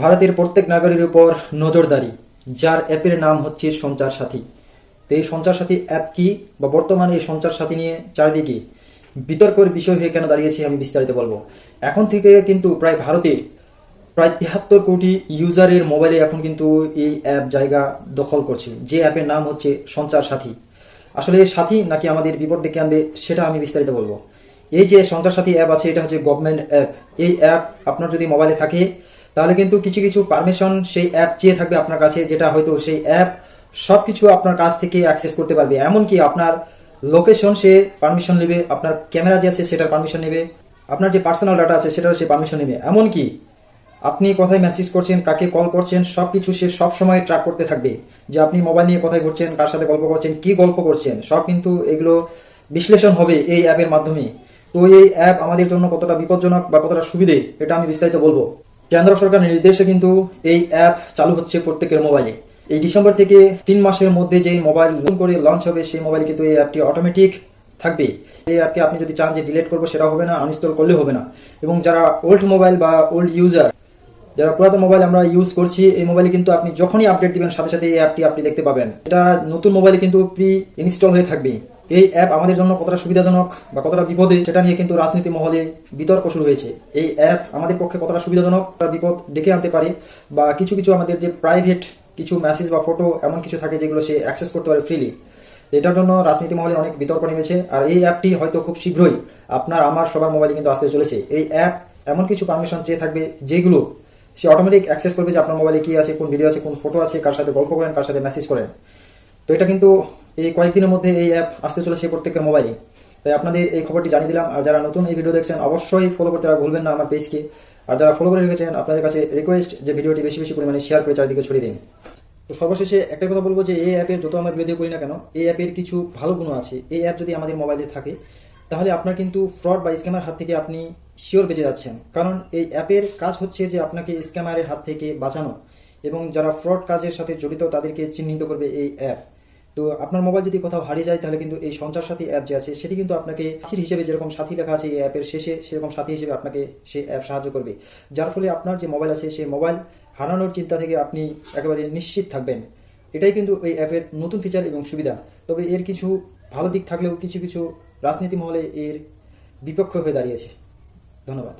ভারতের প্রত্যেক নাগরিকের উপর নজরদারি, যার অ্যাপের নাম হচ্ছে সঞ্চার সাথী। তো এই সঞ্চার সাথী অ্যাপ কি বা বর্তমানে এই সঞ্চার সাথী নিয়ে চারিদিকে বিতর্কের বিষয় হয়ে কেন দাঁড়িয়েছে আমি বিস্তারিত বলবো। এখন থেকে কিন্তু প্রায় ভারতে প্রায় 73 কোটি ইউজারের মোবাইলে এখন কিন্তু এই অ্যাপ জায়গা দখল করছে, যে অ্যাপের নাম হচ্ছে সঞ্চার সাথী। আসলে সাথী নাকি আমাদের বিপদ ডেকে আনবে সেটা আমি বিস্তারিত বলবো। এই যে সঞ্চার সাথী অ্যাপ আছে, এটা হচ্ছে গভর্নমেন্ট অ্যাপ। এই অ্যাপ আপনার যদি মোবাইলে থাকে তাহলে কিন্তু কিছু কিছু পারমিশন সেই অ্যাপ চেয়ে থাকবে আপনার কাছে, যেটা হয়তো সেই অ্যাপ সবকিছু আপনার কাছ থেকে অ্যাক্সেস করতে পারবে। এমনকি আপনার লোকেশন সে পারমিশন নেবে, আপনার ক্যামেরা যে আছে সেটার পারমিশন নেবে, আপনার যে পার্সোনাল ডাটা আছে সেটার সে পারমিশন নেবে। এমনকি আপনি কোথায় মেসেজ করছেন, কাকে কল করছেন, সবকিছু সে সব সময় ট্র্যাক করতে থাকবে। যে আপনি মোবাইল নিয়ে কোথায় ঘুরছেন, কার সাথে গল্প করছেন, কি গল্প করছেন, সব কিন্তু এগুলো বিশ্লেষণ হবে এই অ্যাপের মাধ্যমে। তো এই অ্যাপ আমাদের জন্য কতটা বিপজ্জনক বা কতটা সুবিধে এটা আমি বিস্তারিত বলবো। কেন্দ্র সরকারের নির্দেশে কিন্তু এই অ্যাপ চালু হচ্ছে প্রত্যেকের মোবাইলে। এই ডিসেম্বর থেকে 3 মাসের মধ্যে যে মোবাইল নতুন করে লঞ্চ হবে সেই মোবাইলে কিন্তু এই অ্যাপটি অটোমেটিক থাকবে। এই অ্যাপকে আপনি যদি চান যে ডিলিট করবো সেটা হবে না, আনইনস্টল করলে হবে না। এবং যারা ওল্ড মোবাইল বা ওল্ড ইউজার, যারা পুরাতন মোবাইল আমরা ইউজ করছি, এই মোবাইলে কিন্তু আপনি যখনই আপডেট দিবেন সাথে সাথে এই অ্যাপটি আপনি দেখতে পাবেন। এটা নতুন মোবাইলে কিন্তু প্রি ইনস্টল হয়ে থাকবে। এই অ্যাপ আমাদের জন্য কতটা সুবিধাজনক বা কতটা বিপদে সেটা নিয়ে কিন্তু রাজনীতি মহলে বিতর্ক শুরু হয়েছে। এই অ্যাপ আমাদের পক্ষে কতটা সুবিধাজনক বা বিপদ ডেকে আনতে পারে, বা কিছু কিছু আমাদের যে প্রাইভেট কিছু মেসেজ বা ফটো এমন কিছু থাকে যেগুলো সে অ্যাক্সেস করতে পারে ফ্রিলি। এটার জন্য রাজনীতি মহলে অনেক বিতর্ক নেমেছে। আর এই অ্যাপটি হয়তো খুব শীঘ্রই আপনার আমার সবার মোবাইলে কিন্তু আসতে চলেছে। এই অ্যাপ এমন কিছু পারমিশন চেয়ে থাকবে যেগুলো সে অটোমেটিক অ্যাক্সেস করবে, যে আপনার মোবাইলে কি আছে, কোন ভিডিও আছে, কোন ফটো আছে, কার সাথে গল্প করেন, কার সাথে মেসেজ করেন। তো এটা কিন্তু এই কয়েকদিনের মধ্যে এই অ্যাপ আসতে চলেছে প্রত্যেকের মোবাইলে। তাই আপনাদের এই খবরটি জানিয়ে দিলাম। আর যারা নতুন এই ভিডিও দেখছেন অবশ্যই ফলো করতে ভুলবেন না আমার পেজকে। আর যারা ফলো করে রেখেছেন আপনাদের কাছে রিকোয়েস্ট যে ভিডিওটি বেশি বেশি পরিমাণে শেয়ার করে চারিদিকে ছড়িয়ে দিন। তো সর্বশেষে একটাই কথা বলবো যে এই অ্যাপের যত আমরা বিরোধী করি না কেন, এই অ্যাপের কিছু ভালো গুণ আছে। এই অ্যাপ যদি আমাদের মোবাইলে থাকে তাহলে আপনার কিন্তু ফ্রড বা স্ক্যামার হাত থেকে আপনি শিওর বেঁচে যাচ্ছেন। কারণ এই অ্যাপের কাজ হচ্ছে যে আপনাকে স্ক্যামারের হাত থেকে বাঁচানো, এবং যারা ফ্রড কাজের সাথে জড়িত তাদেরকে চিহ্নিত করবে এই অ্যাপ। তো আপনার মোবাইল যদি কোথাও হারিয়ে যায় তাহলে কিন্তু এই সঞ্চার সাথী অ্যাপ যে আছে সেটি কিন্তু আপনাকে সাথী হিসেবে, যেরকম সাথী লেখা আছে এই অ্যাপের শেষে, সেরকম সাথী হিসেবে আপনাকে সেই অ্যাপ সাহায্য করবে। যার ফলে আপনার যে মোবাইল আছে সেই মোবাইল হারানোর চিন্তা থেকে আপনি একেবারে নিশ্চিত থাকবেন। এটাই কিন্তু এই অ্যাপের নতুন ফিচার এবং সুবিধা। তবে এর কিছু ভালো দিক থাকলেও কিছু কিছু রাজনীতি মহলে এর বিপক্ষ হয়ে দাঁড়িয়েছে। ধন্যবাদ।